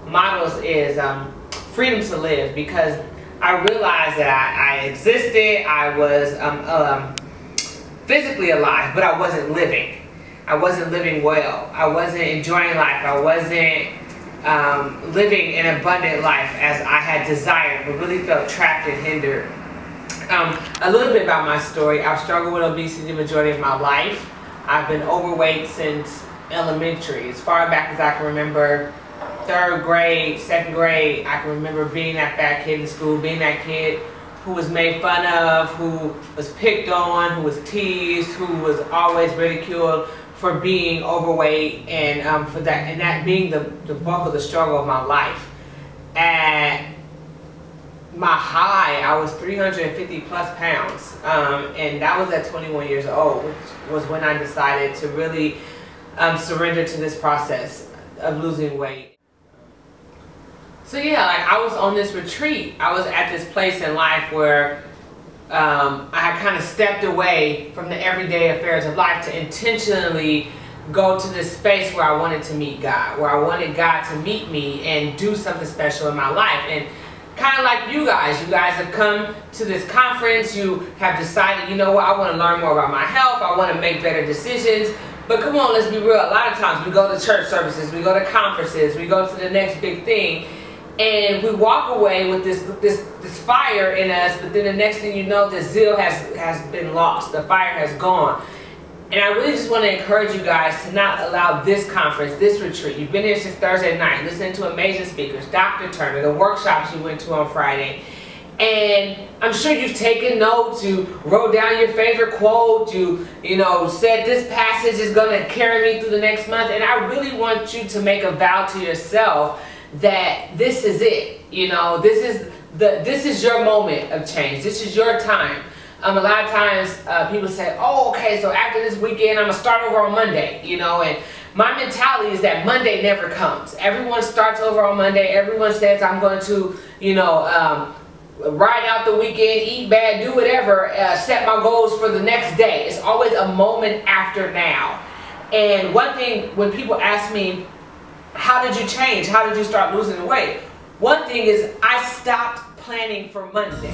models is freedom to live, because I realized that I existed, I was physically alive, but I wasn't living. I wasn't living well. I wasn't enjoying life. I wasn't living an abundant life as I had desired, but really felt trapped and hindered. A little bit about my story. I've struggled with obesity the majority of my life. I've been overweight since elementary. As far back as I can remember, 3rd grade, 2nd grade, I can remember being that fat kid in school, being that kid who was made fun of, who was picked on, who was teased, who was always ridiculed for being overweight, and for that, and that being the bulk of the struggle of my life. At my high, I was 350 plus pounds, and that was at 21 years old, which was when I decided to really surrender to this process of losing weight. So yeah, like I was on this retreat. I was at this place in life where I had kind of stepped away from the everyday affairs of life to intentionally go to this space where I wanted to meet God, where I wanted God to meet me and do something special in my life. And kind of like you guys have come to this conference, you have decided, you know what, I want to learn more about my health, I want to make better decisions. But come on, let's be real, a lot of times we go to church services, we go to conferences, we go to the next big thing, and we walk away with this fire in us, but then the next thing you know, the zeal has been lost, the fire has gone. And I really just want to encourage you guys to not allow this conference, this retreat, you've been here since Thursday night, listening to amazing speakers, Dr. Turner, the workshops you went to on Friday, and I'm sure you've taken notes, you wrote down your favorite quote, you said this passage is going to carry me through the next month, and I really want you to make a vow to yourself that this is it. This is your moment of change. This is your time. A lot of times people say, oh, okay, so after this weekend I'm gonna start over on Monday, and my mentality is that Monday never comes. Everyone starts over on Monday. Everyone says I'm going to ride out the weekend, eat bad, do whatever, set my goals for the next day. It's always a moment after now. And one thing, when people ask me, how did you change? How did you start losing the weight? One thing is I stopped planning for Monday.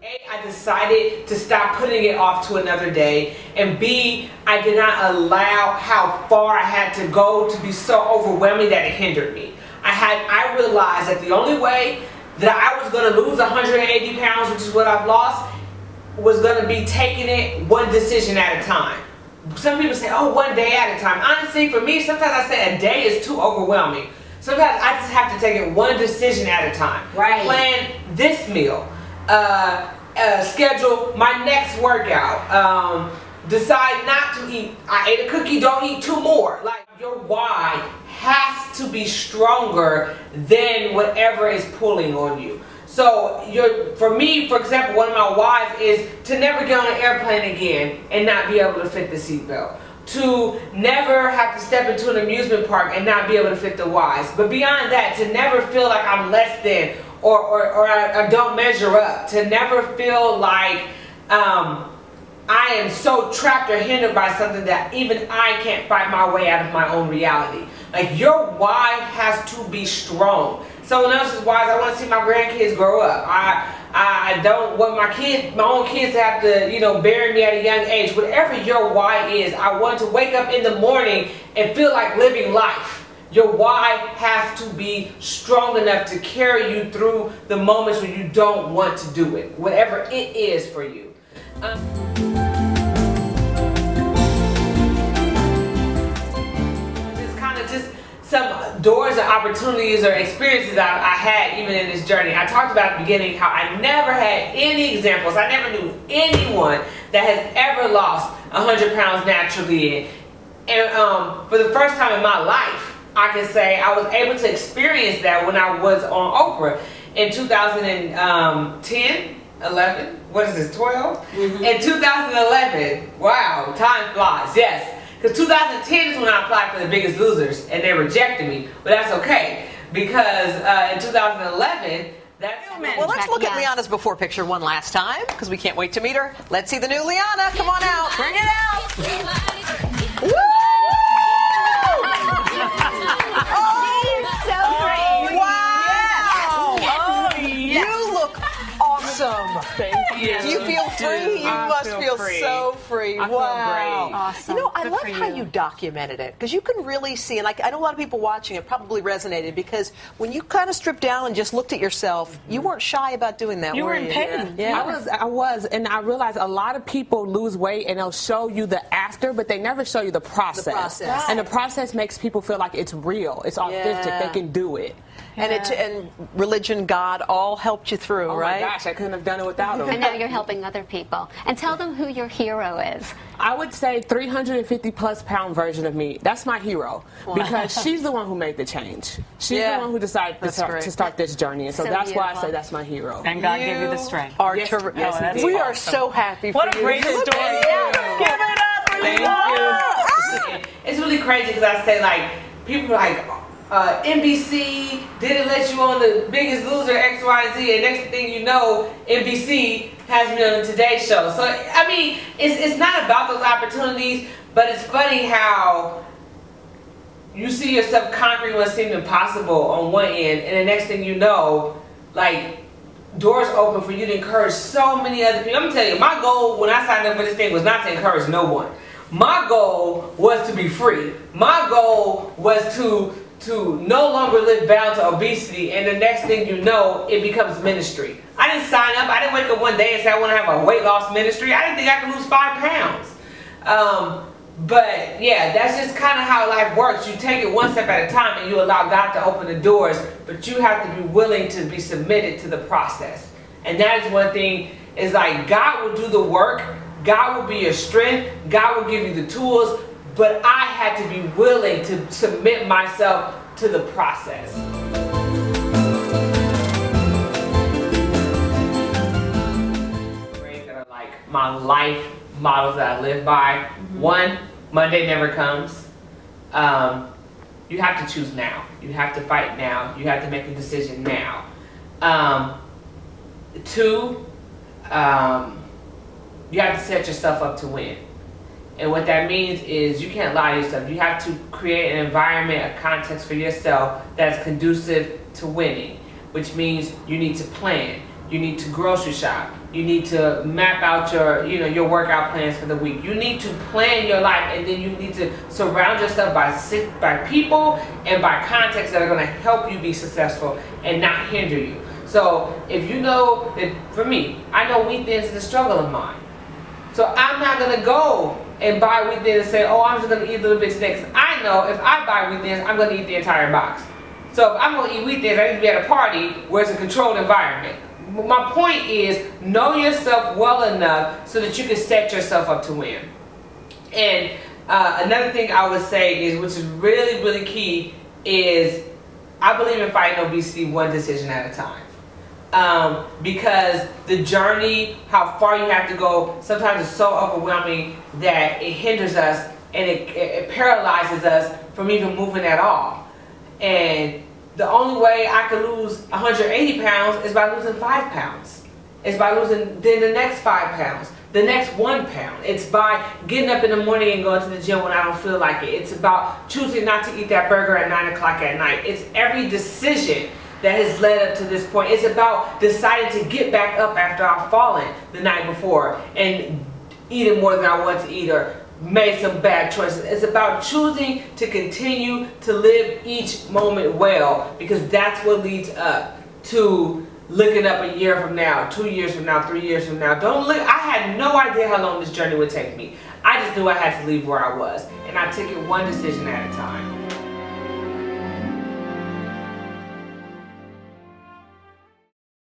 A, I decided to stop putting it off to another day. And B, I did not allow how far I had to go to be so overwhelming that it hindered me. I realized that the only way that I was going to lose 180 pounds, which is what I've lost, was going to be taking it one decision at a time. Some people say, oh, one day at a time. Honestly, for me, sometimes I say a day is too overwhelming. Sometimes I just have to take it one decision at a time. Right. Plan this meal. Schedule my next workout. Decide not to eat. I ate a cookie, don't eat 2 more. Like, your why has to be stronger than whatever is pulling on you. So for me, for example, one of my whys is to never get on an airplane again and not be able to fit the seatbelt. To never have to step into an amusement park and not be able to fit the Ys. But beyond that, to never feel like I'm less than or I don't measure up. To never feel like I am so trapped or hindered by something that even I can't fight my way out of my own reality. Like, your why has to be strong. Someone else's why is I want to see my grandkids grow up. I don't want my own kids to have to, bury me at a young age. Whatever your why is, I want to wake up in the morning and feel like living life. Your why has to be strong enough to carry you through the moments when you don't want to do it, whatever it is for you. Some doors or opportunities or experiences I had even in this journey. I talked about at the beginning how I never had any examples. I never knew anyone that has ever lost 100 pounds naturally. And for the first time in my life, I can say I was able to experience that when I was on Oprah in 2010, 11, what is this, 12? Mm-hmm. In 2011, wow, time flies, yes. Because 2010 is when I applied for The Biggest Losers, and they rejected me. But that's okay, because in 2011, that's... Well, let's look at Liana's before picture one last time, because we can't wait to meet her. Let's see the new Liana. Come on out. Bring it out. Really? I feel Wow. great. Awesome. You know, I Good love for how you. you documented it, because you can really see, and I know a lot of people watching it probably resonated, because when you kind of stripped down and just looked at yourself, you weren't shy about doing that, You were were in you? pain. Yeah. I was, and I realized a lot of people lose weight and they'll show you the after, but they never show you the process. process. And the process makes people feel like it's real, it's authentic, Yeah. they can do it. And religion, God, all helped you through, Oh right? my gosh, I couldn't have done it without them. And now you're helping other people. And tell them who your hero is. I would say 350+ pound version of me. That's my hero, because she's the one who made the change. She's Yeah. the one who decided That's to great. start this journey, and so So that's why I beautiful. say that's my hero. And God gave you the strength. Are Yes, terrific. yes, he did. We are so happy for What a you. great Look story. at you. Give it up for Thank you. It's really crazy because I say, like, people are like, NBC didn't let you on The Biggest Loser, XYZ, and next thing you know, NBC has me on the Today Show. So, I mean, it's not about those opportunities, but it's funny how you see yourself conquering what seemed impossible on one end, and the next thing you know, like, doors open for you to encourage so many other people. I'm gonna tell you, my goal when I signed up for this thing was not to encourage no one. My goal was to be free. My goal was to no longer live bound to obesity, and the next thing you know, it becomes ministry. I didn't sign up. I didn't wake up one day and say I want to have a weight loss ministry. I didn't think I could lose 5 pounds. But yeah, that's just kind of how life works. You take it one step at a time and you allow God to open the doors, but you have to be willing to be submitted to the process. And that is one thing, is like, God will do the work, God will be your strength, God will give you the tools, but I had to be willing to submit myself to the process. That are like my life models that I live by. One, Monday never comes. You have to choose now. You have to fight now. You have to make a decision now. Two, you have to set yourself up to win. And what that means is you can't lie to yourself. You have to create an environment, a context for yourself that's conducive to winning, which means you need to plan. You need to grocery shop. You need to map out your workout plans for the week. You need to plan your life, and then you need to surround yourself by people and by contexts that are going to help you be successful and not hinder you. So if you know that, for me, I know wheat thins is a struggle of mine. So I'm not going to go and buy wheat thins and say, oh, I'm just going to eat a little bit today. Because I know if I buy wheat thins, I'm going to eat the entire box. So if I'm going to eat wheat thins, I need to be at a party where it's a controlled environment. My point is, know yourself well enough so that you can set yourself up to win. And another thing I would say is, which is really, really key, is I believe in fighting obesity one decision at a time. Because the journey, how far you have to go, sometimes it's so overwhelming that it hinders us and it paralyzes us from even moving at all. And the only way I could lose 180 pounds is by losing 5 pounds. It's by losing then the next 5 pounds, the next 1 pound. It's by getting up in the morning and going to the gym when I don't feel like it. It's about choosing not to eat that burger at 9 o'clock at night. It's every decision that has led up to this point. It's about deciding to get back up after I've fallen the night before and eating more than I want to eat, or made some bad choices. It's about choosing to continue to live each moment well, because that's what leads up to looking up a year from now, 2 years from now, 3 years from now. Don't look. I had no idea how long this journey would take me. I just knew I had to leave where I was, and I took it one decision at a time.